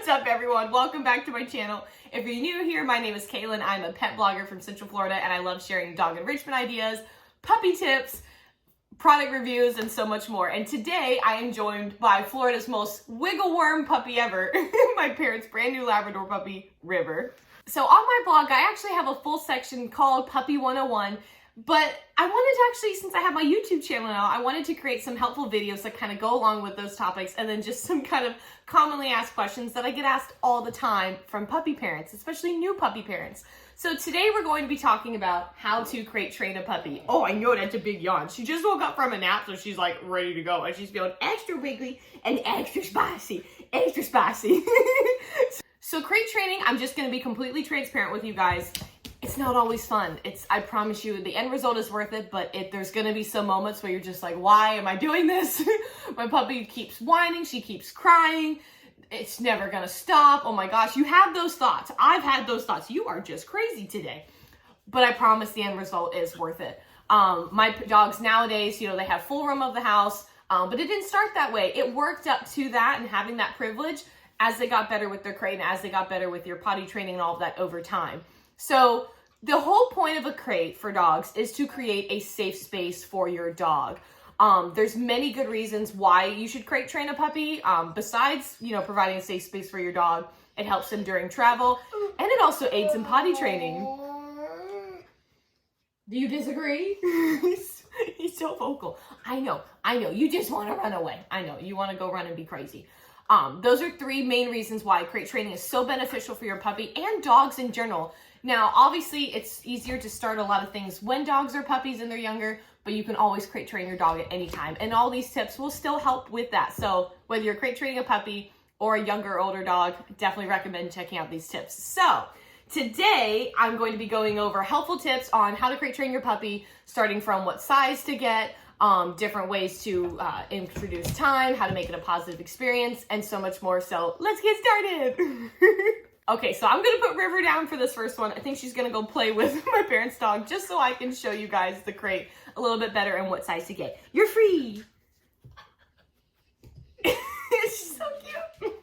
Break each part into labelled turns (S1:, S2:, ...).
S1: What's up, everyone? Welcome back to my channel. If you're new here, my name is Kaylin. I'm a pet blogger from Central Florida, and I love sharing dog enrichment ideas, puppy tips, product reviews, and so much more. And today I am joined by Florida's most wiggle worm puppy ever, my parents' brand new Labrador puppy, River. So on my blog, I actually have a full section called Puppy 101, but I wanted to actually, since I have my YouTube channel now, I wanted to create some helpful videos that kind of go along with those topics, and then just some kind of commonly asked questions that I get asked all the time from puppy parents, especially new puppy parents. So today we're going to be talking about how to crate train a puppy. Oh, I know that's a big yawn. She just woke up from a nap, so she's like ready to go, and she's feeling extra wiggly and extra spicy, extra spicy. So crate training, I'm just going to be completely transparent with you guys. It's not always fun. I promise you, the end result is worth it, but there's gonna be some moments where you're just like, why am I doing this? My puppy keeps whining, she keeps crying, it's never gonna stop. Oh my gosh, you have those thoughts. I've had those thoughts. You are just crazy today. But I promise the end result is worth it. My dogs nowadays, they have full room of the house, but it didn't start that way. It worked up to that and having that privilege as they got better with their crate and as they got better with your potty training and all of that over time. So the whole point of a crate for dogs is to create a safe space for your dog. There's many good reasons why you should crate train a puppy. Besides, providing a safe space for your dog, it helps them during travel, and it also aids in potty training. Do you disagree? He's so vocal. I know. You just want to run away. I know. You want to go run and be crazy. Those are three main reasons why crate training is so beneficial for your puppy and dogs in general. Now, obviously, it's easier to start a lot of things when dogs are puppies and they're younger, but you can always crate train your dog at any time. And all these tips will still help with that. So whether you're crate training a puppy or a younger or older dog, definitely recommend checking out these tips. So today, I'm going to be going over helpful tips on how to crate train your puppy, starting from what size to get, different ways to introduce time, how to make it a positive experience, and so much more. So let's get started. Okay, so I'm gonna put River down for this first one. I think she's gonna go play with my parents' dog just so I can show you guys the crate a little bit better and what size to get. You're free. She's so cute.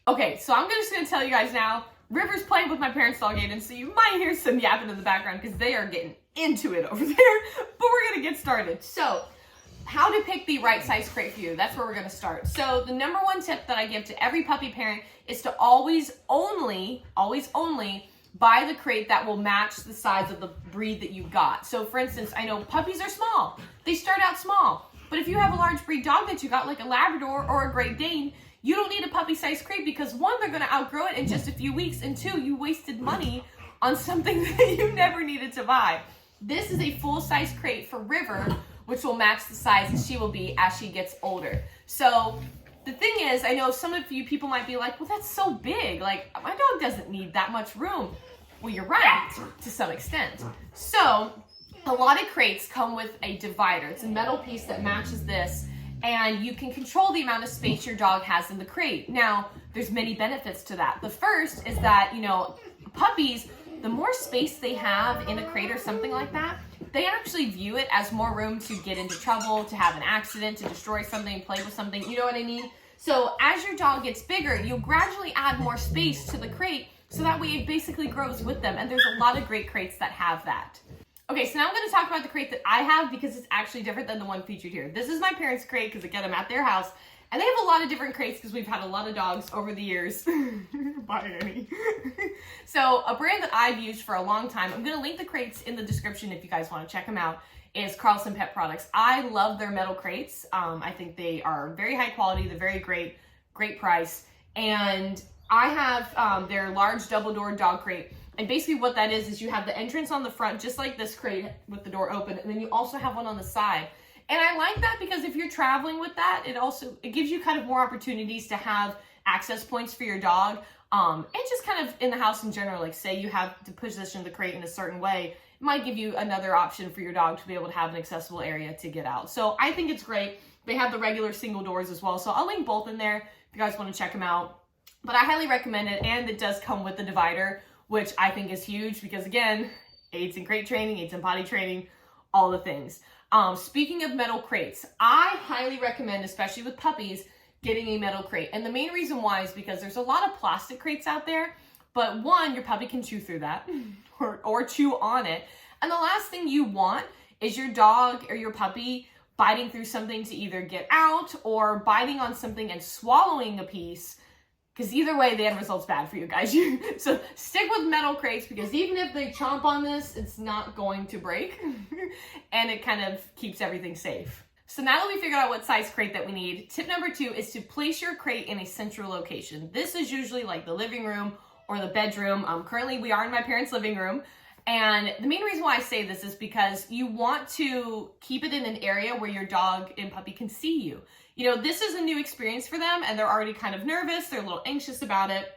S1: Okay, so I'm just gonna tell you guys now, River's playing with my parents' dog, Aiden, so you might hear some yapping in the background because they are getting into it over there, but we're gonna get started. So, how to pick the right size crate for you. That's where we're gonna start. So the number one tip that I give to every puppy parent is to always only buy the crate that will match the size of the breed that you've got. So for instance, I know puppies are small. They start out small. But if you have a large breed dog that you got, like a Labrador or a Great Dane, you don't need a puppy size crate because one, they're gonna outgrow it in just a few weeks, and two, you wasted money on something that you never needed to buy. This is a full size crate for River, which will match the size that she will be as she gets older. So the thing is, I know some of you people might be like, well, that's so big. Like, my dog doesn't need that much room. Well, you're right, to some extent. So a lot of crates come with a divider. It's a metal piece that matches this, and you can control the amount of space your dog has in the crate. Now, there's many benefits to that. The first is that, puppies, the more space they have in a crate or something like that, they actually view it as more room to get into trouble, to have an accident, to destroy something, play with something, you know what I mean? So as your dog gets bigger, you'll gradually add more space to the crate, so that way it basically grows with them, and there's a lot of great crates that have that. Okay, so now I'm gonna talk about the crate that I have because it's actually different than the one featured here. This is my parents' crate because again, I'm at their house, and they have a lot of different crates because we've had a lot of dogs over the years. Bye, Annie. So a brand that I've used for a long time, I'm gonna link the crates in the description if you guys wanna check them out, is Carlson Pet Products. I love their metal crates. I think they are very high quality, they're very great price. And I have their large double door dog crate. And basically what that is you have the entrance on the front, just like this crate with the door open, and then you also have one on the side. And I like that because if you're traveling with that, it gives you kind of more opportunities to have access points for your dog. And just kind of in the house in general, like say you have to position the crate in a certain way, it might give you another option for your dog to be able to have an accessible area to get out. So I think it's great. They have the regular single doors as well. So I'll link both in there if you guys want to check them out. But I highly recommend it, and it does come with the divider, which I think is huge because again, aids in crate training, aids in potty training, all the things. Speaking of metal crates, I highly recommend, especially with puppies, getting a metal crate. And the main reason why is because there's a lot of plastic crates out there, but one, your puppy can chew through that or chew on it. And the last thing you want is your dog or your puppy biting through something to either get out or biting on something and swallowing a piece, because either way, the end result's bad for you guys. So stick with metal crates, because even if they chomp on this, it's not going to break and it kind of keeps everything safe. So now that we figured out what size crate that we need, tip number 2 is to place your crate in a central location. This is usually like the living room or the bedroom. Currently we are in my parents' living room. And the main reason why I say this is because you want to keep it in an area where your dog and puppy can see you. You know, this is a new experience for them and they're already kind of nervous. They're a little anxious about it.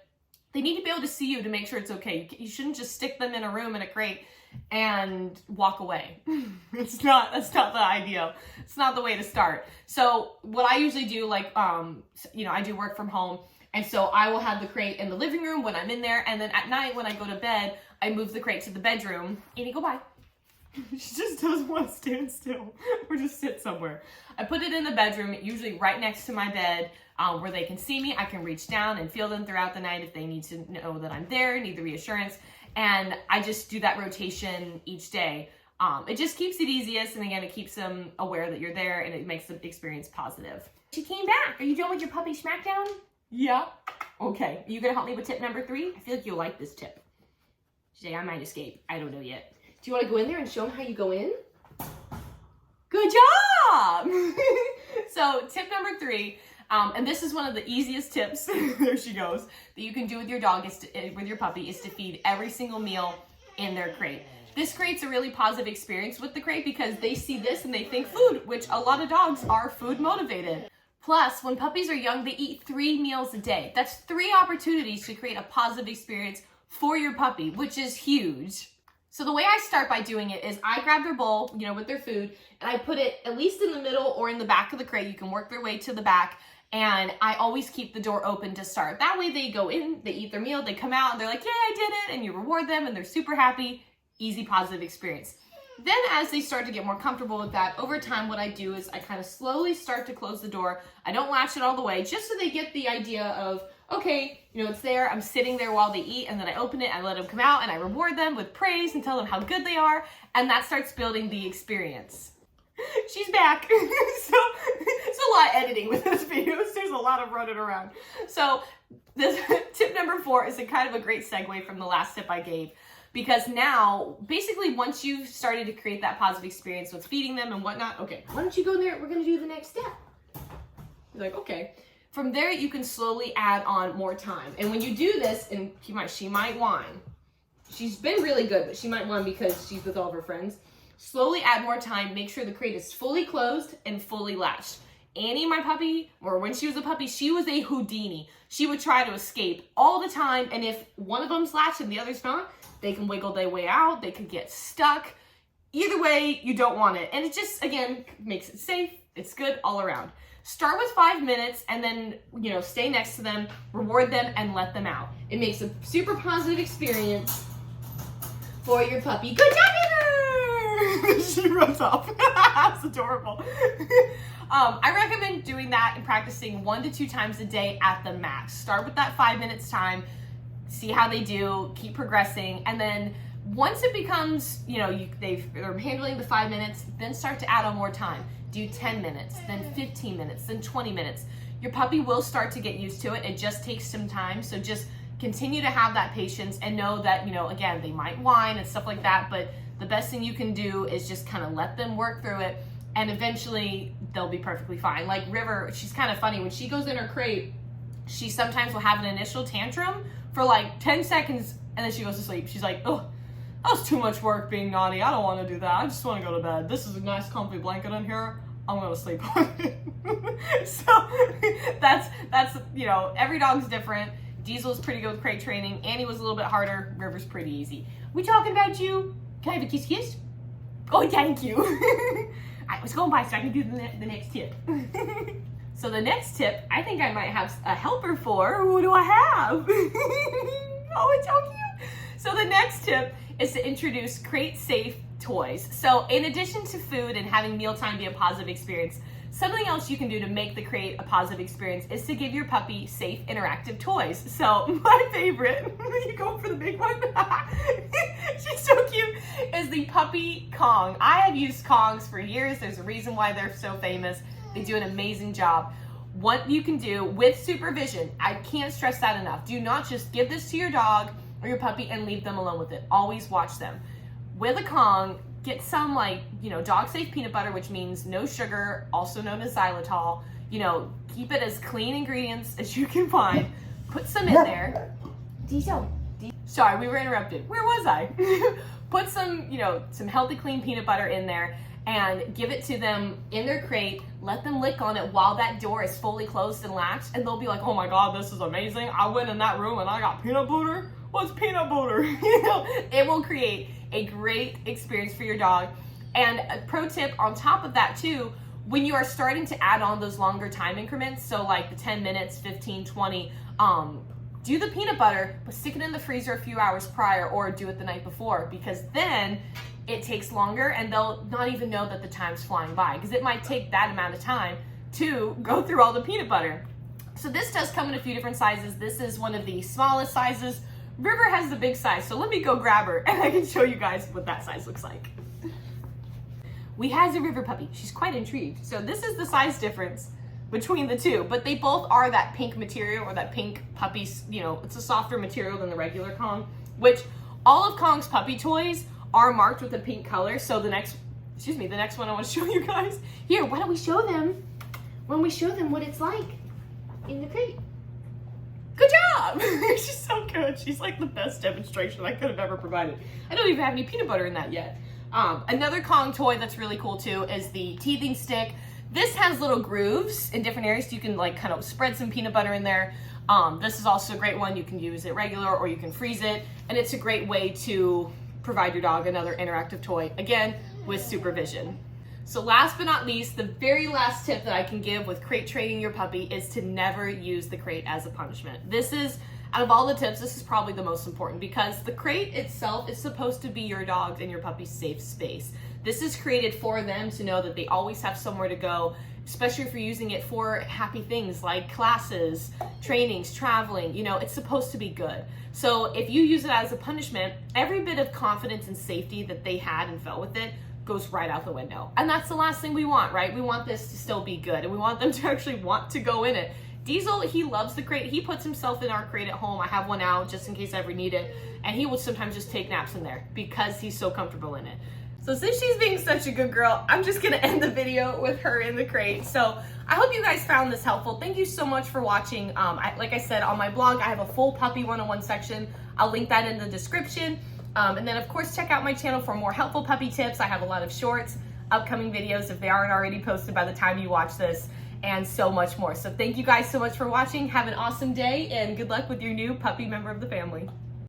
S1: They need to be able to see you to make sure it's okay. You shouldn't just stick them in a room in a crate and walk away. That's not the idea. It's not the way to start. So what I usually do, like, you know, I do work from home. And so I will have the crate in the living room when I'm in there. And then at night when I go to bed, I move the crate to the bedroom. Annie, go by. She just doesn't want to stand still or just sit somewhere. I put it in the bedroom, usually right next to my bed, where they can see me. I can reach down and feel them throughout the night if they need to know that I'm there, need the reassurance. And I just do that rotation each day. It just keeps it easiest. And again, it keeps them aware that you're there and it makes the experience positive. She came back. Are you done with your puppy smackdown? Yeah. Okay. Are you going to help me with tip number 3? I feel like you'll like this tip. She's like, I might escape. I don't know yet. Do you want to go in there and show them how you go in? Good job! So tip number 3, and this is one of the easiest tips, there she goes, that you can do with your dog, with your puppy, is to feed every single meal in their crate. This creates a really positive experience with the crate because they see this and they think food, which a lot of dogs are food motivated. Plus, when puppies are young, they eat 3 meals a day. That's 3 opportunities to create a positive experience for your puppy, which is huge. So the way I start by doing it is I grab their bowl, you know, with their food, and I put it at least in the middle or in the back of the crate. You can work their way to the back, and I always keep the door open to start. That way they go in, they eat their meal, they come out, and they're like, yeah, I did it, and you reward them, and they're super happy. Easy, positive experience. Then as they start to get more comfortable with that, over time what I do is I kind of slowly start to close the door. I don't latch it all the way, just so they get the idea of, okay, you know, it's there, I'm sitting there while they eat, and then I open it, I let them come out, and I reward them with praise and tell them how good they are, and that starts building the experience. She's back. So it's a lot of editing with this video. There's a lot of running around. So this tip number 4 is a kind of a great segue from the last tip I gave. Because now, basically, once you've started to create that positive experience with feeding them and whatnot, okay, why don't you go in there? We're going to do the next step. You're like, okay. From there, you can slowly add on more time. And when you do this, and she might whine. She's been really good, but she might whine because she's with all of her friends. Slowly add more time. Make sure the crate is fully closed and fully latched. Annie, my puppy, or when she was a puppy, she was a Houdini. She would try to escape all the time. And if one of them's latched and the other's not, they can wiggle their way out. They could get stuck. Either way, you don't want it. And it just, again, makes it safe. It's good all around. Start with 5 minutes and then, you know, stay next to them, reward them, and let them out. It makes a super positive experience for your puppy. Good job, River! She runs off. That's adorable. I recommend doing that and practicing 1 to 2 times a day at the max. Start with that 5 minutes time. See how they do, keep progressing, and then once it becomes, you know, they're handling the 5 minutes, then start to add on more time. Do 10 minutes, then 15 minutes, then 20 minutes. Your puppy will start to get used to it. It just takes some time, so just continue to have that patience and know that, you know, again, they might whine and stuff like that, but the best thing you can do is just kind of let them work through it, and eventually they'll be perfectly fine. Like River, she's kind of funny. When she goes in her crate, she sometimes will have an initial tantrum for like 10 seconds and then she goes to sleep. She's like, oh, that was too much work being naughty. I don't want to do that. I just want to go to bed. This is a nice comfy blanket in here. I'm going to sleep on it. So that's, you know, every dog's different. Diesel's pretty good with crate training. Annie was a little bit harder. River's pretty easy. We talking about you? Can I have a kiss kiss? Oh, thank you. All right, let's go by so I can do the next tip. So the next tip, I think I might have a helper for. Who do I have? Oh, it's so cute. So the next tip is to introduce crate-safe toys. So in addition to food and having mealtime be a positive experience, Something else you can do to make the crate a positive experience is to give your puppy safe, interactive toys. So my favorite, you go for the big one, she's so cute, is the puppy Kong. I have used Kongs for years. There's a reason why they're so famous. They do an amazing job. What you can do with supervision, I can't stress that enough. Do not just give this to your dog or your puppy and leave them alone with it. Always watch them. With a Kong, get some dog safe peanut butter, which means no sugar, also known as xylitol. Keep it as clean ingredients as you can find. Put some in there. Sorry, we were interrupted. Where was I? Put some healthy, clean peanut butter in there and give it to them in their crate. Let them lick on it while that door is fully closed and latched, and they'll be like, oh my God, this is amazing. I went in that room and I got peanut butter. What's peanut butter? It will create a great experience for your dog. And a pro tip on top of that too, when you are starting to add on those longer time increments, so like the 10 minutes, 15, 20, do the peanut butter, but stick it in the freezer a few hours prior, or do it the night before, because then it takes longer and they'll not even know that the time's flying by, because it might take that amount of time to go through all the peanut butter. So this does come in a few different sizes. This is one of the smallest sizes. River has the big size, so let me go grab her and I can show you guys what that size looks like. We have a River puppy. She's quite intrigued. So this is the size difference between the two, but they both are that pink material, or that pink puppy, it's a softer material than the regular Kong, which all of Kong's puppy toys are marked with a pink color. So the next one I want to show you guys. Here, why don't we show them what it's like in the crate. Good job! She's so good. She's like the best demonstration I could have ever provided. I don't even have any peanut butter in that yet. Another Kong toy that's really cool too is the teething stick. This has little grooves in different areas so you can kind of spread some peanut butter in there. This is also a great one. You can use it regular or you can freeze it. And it's a great way to provide your dog another interactive toy, again, with supervision. So last but not least, the very last tip that I can give with crate training your puppy is to never use the crate as a punishment. This is, out of all the tips, this is probably the most important, because the crate itself is supposed to be your dog's and your puppy's safe space. This is created for them to know that they always have somewhere to go, especially if you're using it for happy things like classes, trainings, traveling. It's supposed to be good. So if you use it as a punishment, every bit of confidence and safety that they had and felt with it goes right out the window. And that's the last thing we want, right? We want this to still be good, and we want them to actually want to go in it. Diesel, he loves the crate. He puts himself in our crate at home. I have one out just in case I ever need it. And he will sometimes just take naps in there because he's so comfortable in it. So since she's being such a good girl, I'm just gonna end the video with her in the crate. So I hope you guys found this helpful. Thank you so much for watching. Like I said, on my blog, I have a full puppy 101 section. I'll link that in the description. And then of course, check out my channel for more helpful puppy tips. I have a lot of shorts, upcoming videos if they aren't already posted by the time you watch this, and so much more. So thank you guys so much for watching. Have an awesome day and good luck with your new puppy member of the family.